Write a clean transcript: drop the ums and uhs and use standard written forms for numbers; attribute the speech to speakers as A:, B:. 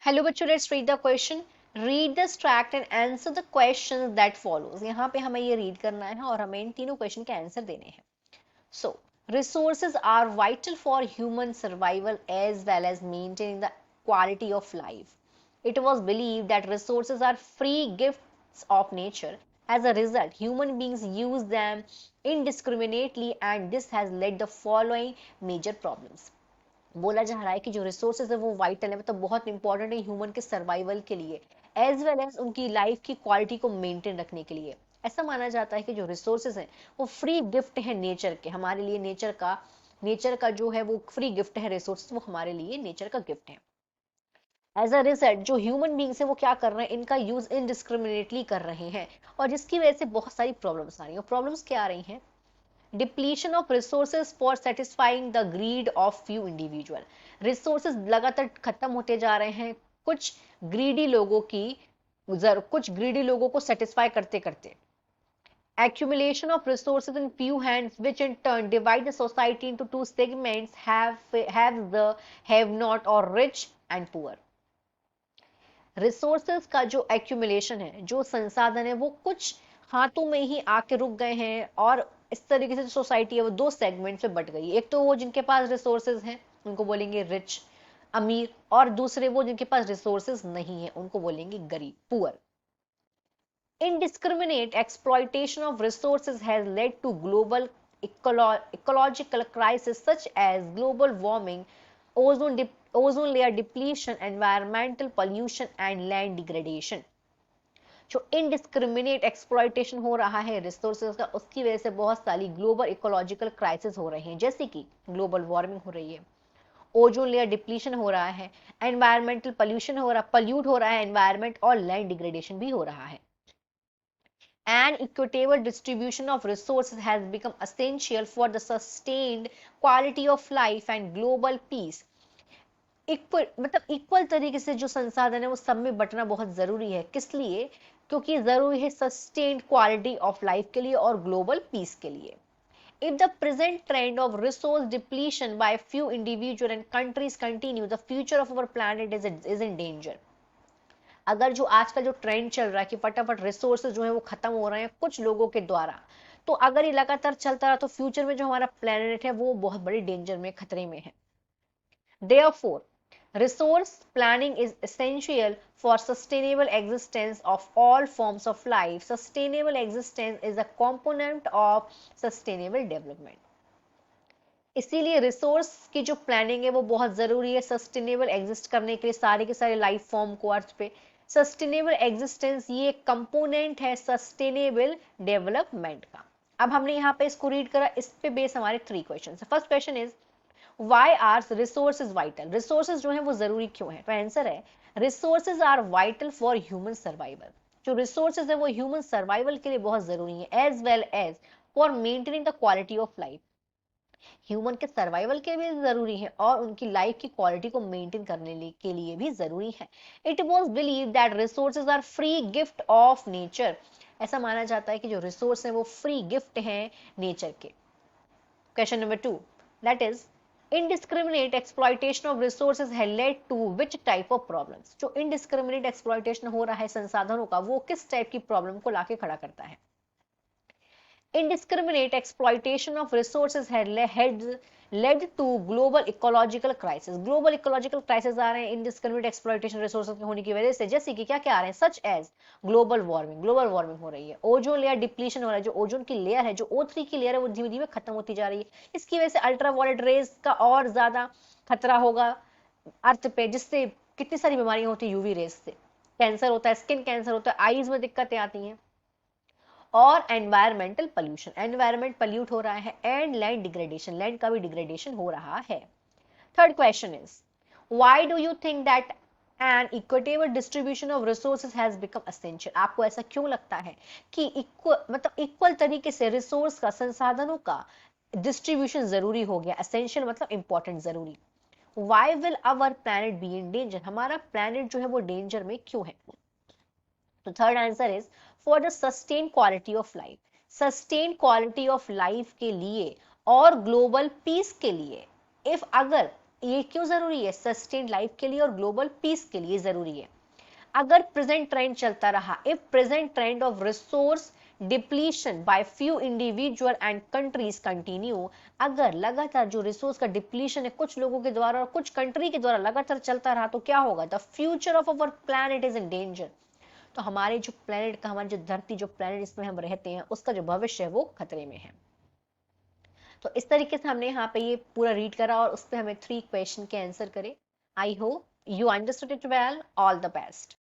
A: Hello बच्चों, let's read the question. Read the extract and answer the questions that follows. यहाँ पे हमें ये रीड करना है और हमें इन तीनों क्वेश्चन के आंसर देने हैं. सो resources are vital for human survival as well as maintaining the quality of life. It was believed that resources are free gifts of nature. As a result, human beings use them indiscriminately, and this has led the following major problems. बोला जा रहा है कि जो resources है वो vital है, मतलब बहुत इंपॉर्टेंट है ह्यूमन के सर्वाइवल के लिए, एज वेल एज उनकी लाइफ की क्वालिटी को मेंटेन रखने के लिए. ऐसा माना जाता है कि जो रिसोर्सेज हैं वो फ्री गिफ्ट है नेचर के, हमारे लिए नेचर का जो है वो फ्री गिफ्ट है. रिसोर्सेज वो हमारे लिए नेचर का गिफ्ट है. एज अ रिजल्ट जो ह्यूमन बींग्स है वो क्या कर रहे हैं, इनका यूज इनडिस्क्रिमिनेटली कर रहे हैं, और जिसकी वजह से बहुत सारी प्रॉब्लम्स आ रही हैं. प्रॉब्लम्स क्या आ रही हैं? Depletion of resources for satisfying the greed of few individual. रिसोर्सेज लगातार खत्म होते जा रहे हैं कुछ ग्रीडी लोगों को सेटिस्फाई करते करते. accumulation of resources in few hands, which in turn divide the society into two segments, have the have not or rich and poor. Resources का जो एक्यूमुलेशन है, जो संसाधन है, वो कुछ हाथों में ही आके रुक गए हैं, और इस तरीके से जो सोसाइटी है वो दो सेगमेंट में बट गई है. एक तो वो जिनके पास रिसोर्सेज हैं उनको बोलेंगे रिच, अमीर, और दूसरे वो जिनके पास रिसोर्सेज नहीं है उनको बोलेंगे गरीब, poor. Indiscriminate exploitation of resources has led to global ecological crises such as global warming, ozone layer depletion, environmental pollution, and land degradation. जो इनडिस्क्रिमिनेट एक्सप्लॉयटेशन हो रहा है रिसोर्सेज का, उसकी वजह से बहुत सारी ग्लोबल इकोलॉजिकल क्राइसिस हो रहे हैं, जैसे कि ग्लोबल वार्मिंग हो रही है, ओजोन लेयर डिप्लीशन हो रहा है, एनवायरमेंटल पल्यूट हो रहा है एनवायरमेंट, और लैंड डिग्रेडेशन भी हो रहा है. An equitable distribution of resources has become essential for the sustained quality of life and global peace. Equal मतलब इक्वल तरीके से जो संसाधन है वो सब में बंटना बहुत जरूरी है. किस लिए? क्योंकि जरूरी है सस्टेन्ड क्वालिटी ऑफ लाइफ के लिए और ग्लोबल पीस के लिए. If the present trend of resource depletion by few individuals and countries continue, the future of our planet is in danger. अगर जो आज का जो ट्रेंड चल रहा है कि फटाफट रिसोर्सेज जो है वो खत्म हो रहे हैं कुछ लोगों के द्वारा, तो अगर ये लगातार चलता रहा तो फ्यूचर में जो हमारा प्लेनेट है वो बहुत बड़ी डेंजर में, खतरे में है. Therefore, resource planning is essential for sustainable existence of all forms of life. Sustainable existence is a component of sustainable development. इसीलिए रिसोर्स की जो प्लानिंग है वो बहुत जरूरी है सस्टेनेबल एग्जिस्ट करने के लिए सारे के सारे लाइफ फॉर्म को अर्थ पे. सस्टेनेबल एग्जिस्टेंस ये कंपोनेंट है सस्टेनेबल डेवलपमेंट का. अब हमने यहाँ पे इसको रीड करा, इस पे बेस हमारे 3 question. First question is why are resources vital. Resources जो है वो जरूरी क्यों है? तो आंसर है resources are vital for human survival. जो रिसोर्सेज है वो ह्यूमन सर्वाइवल के लिए बहुत जरूरी है, as well as for maintaining the quality of life. Human के सर्वाइवल के लिए भी जरूरी है और उनकी लाइफ की क्वालिटी को मेंटेन करने के लिए भी जरूरी है. It was believe that resources are free gift of nature. ऐसा माना जाता है कि जो रिसोर्स है वो फ्री गिफ्ट है नेचर के. Question number 2, that is indiscriminate exploitation of resources has led to which type of problems. जो indiscriminate exploitation हो रहा है संसाधनों का, वो किस टाइप की प्रॉब्लम को लाके खड़ा करता है? Indiscriminate exploitation of resources had led to global ecological crisis. Global ecological crisis आ रहे हैं indiscriminate exploitation resources के होने की वजह से, जैसे कि क्या क्या आ रहे हैं, such as global warming हो रही है, ओजोन लेयर डिप्लीशन हो रहा है, जो ओजोन की लेयर है, जो O3 की लेयर है वो धीमे धीमे खत्म होती जा रही है. इसकी वजह से अल्ट्रावायलेट रेज का और ज्यादा खतरा होगा अर्थ पे, जिससे कितनी सारी बीमारियां होती है यूवी रेज से. कैंसर होता है, स्किन कैंसर होता है, आईज में दिक्कतें आती हैं. और एनवायरमेंटल पोल्यूशन, एनवायरमेंट पोल्यूट हो रहा है, एंड लैंड डिग्रेडेशन, लैंड का भी डिग्रेडेशन हो रहा है. Third question is why do you think that an equitable distribution of resources has become essential. आपको ऐसा क्यों लगता है कि इक्वल तरीके से रिसोर्स का, संसाधनों का डिस्ट्रीब्यूशन जरूरी हो गया? एसेंशियल मतलब इंपॉर्टेंट, जरूरी. Why will our planet be in danger. हमारा प्लैनेट जो है वो डेंजर में क्यों है? तो third answer is for the sustain quality of life. Sustain quality of life के लिए और ग्लोबल पीस के लिए, इफ अगर ये क्यों जरूरी है? सस्टेन लाइफ के लिए और ग्लोबल पीस के लिए जरूरी है। अगर प्रेजेंट ट्रेंड चलता रहा, if present trend of resource depletion by few individual and countries continue, अगर लगातार जो रिसोर्स का डिप्लीशन है कुछ लोगों के द्वारा और कुछ कंट्री के द्वारा लगातार चलता रहा, तो क्या होगा? The future of our planet is in danger. तो हमारे जो प्लैनेट का, हमारी जो धरती, जो प्लैनेट जिसमें हम रहते हैं, उसका जो भविष्य है वो खतरे में है। तो इस तरीके से हमने यहाँ पे ये पूरा रीड करा और उस पर हमें 3 क्वेश्चन के आंसर करे। I hope you understood it well. All the best.